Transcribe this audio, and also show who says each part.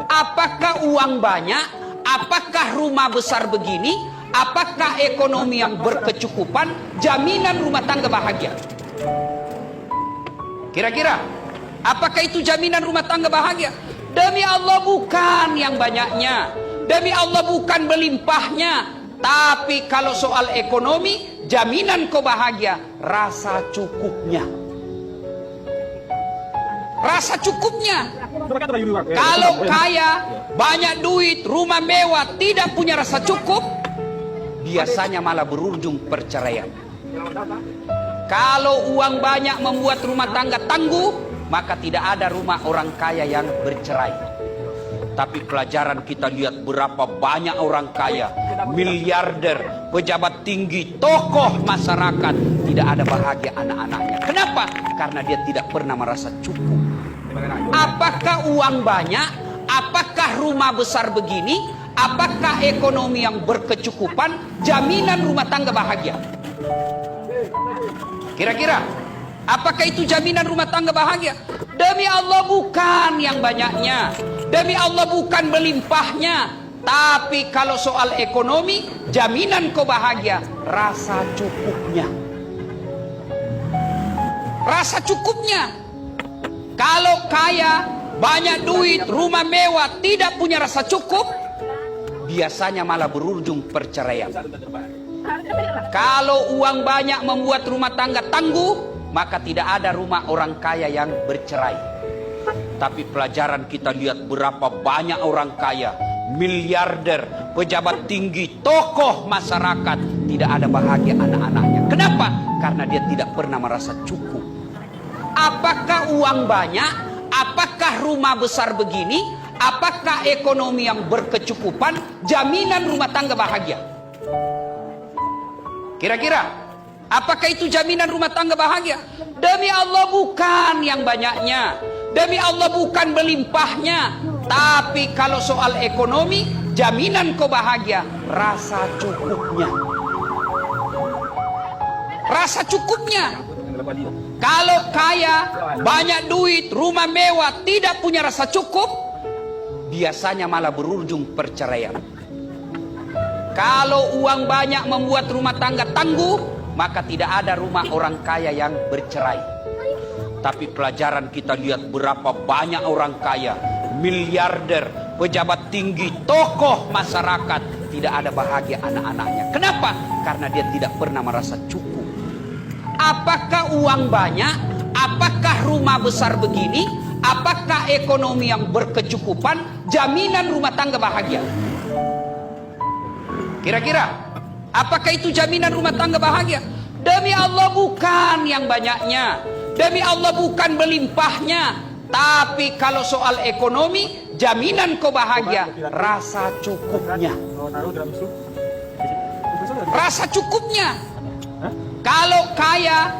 Speaker 1: Apakah uang banyak? Apakah rumah besar begini? Apakah ekonomi yang berkecukupan jaminan rumah tangga bahagia? Kira-kira, apakah itu jaminan rumah tangga bahagia? Demi Allah bukan yang banyaknya. Demi Allah bukan berlimpahnya. Tapi kalau soal ekonomi, jaminan kau bahagia, rasa cukupnya. Rasa cukupnya. Kalau kaya, banyak duit, rumah mewah, tidak punya rasa cukup, biasanya malah berujung perceraian. Kalau uang banyak membuat rumah tangga tangguh, maka tidak ada rumah orang kaya yang bercerai. Tapi pelajaran kita lihat berapa banyak orang kaya, miliarder, pejabat tinggi, tokoh masyarakat, tidak ada bahagia anak-anaknya. Kenapa? Karena dia tidak pernah merasa cukup. Apakah uang banyak? Apakah rumah besar begini? Apakah ekonomi yang berkecukupan jaminan rumah tangga bahagia? Kira-kira, apakah itu jaminan rumah tangga bahagia? Demi Allah bukan yang banyaknya. Demi Allah bukan berlimpahnya. Tapi kalau soal ekonomi, jaminan kau bahagia, rasa cukupnya. Rasa cukupnya. Kalau kaya, banyak duit, rumah mewah, tidak punya rasa cukup, biasanya malah berujung perceraian. Kalau uang banyak membuat rumah tangga tangguh, maka tidak ada rumah orang kaya yang bercerai. Tapi pelajaran kita lihat berapa banyak orang kaya, miliarder, pejabat tinggi, tokoh masyarakat, tidak ada bahagia anak-anaknya. Kenapa? Karena dia tidak pernah merasa cukup. Apakah uang banyak? Apakah rumah besar begini? Apakah ekonomi yang berkecukupan jaminan rumah tangga bahagia? Kira-kira, apakah itu jaminan rumah tangga bahagia? Demi Allah bukan yang banyaknya. Demi Allah bukan berlimpahnya. Tapi kalau soal ekonomi, jaminan kau bahagia, rasa cukupnya. Rasa cukupnya. Kalau kaya, banyak duit, rumah mewah, tidak punya rasa cukup, biasanya malah berujung perceraian. Kalau uang banyak membuat rumah tangga tangguh, maka tidak ada rumah orang kaya yang bercerai. Tapi pelajaran kita lihat berapa banyak orang kaya, miliarder, pejabat tinggi, tokoh masyarakat, tidak ada bahagia anak-anaknya. Kenapa? Karena dia tidak pernah merasa cukup. Apakah uang banyak? Apakah rumah besar begini? Apakah ekonomi yang berkecukupan jaminan rumah tangga bahagia? Kira-kira, apakah itu jaminan rumah tangga bahagia? Demi Allah bukan yang banyaknya. Demi Allah bukan berlimpahnya. Tapi kalau soal ekonomi, jaminan kau bahagia, rasa cukupnya. Rasa cukupnya. Kalau kaya,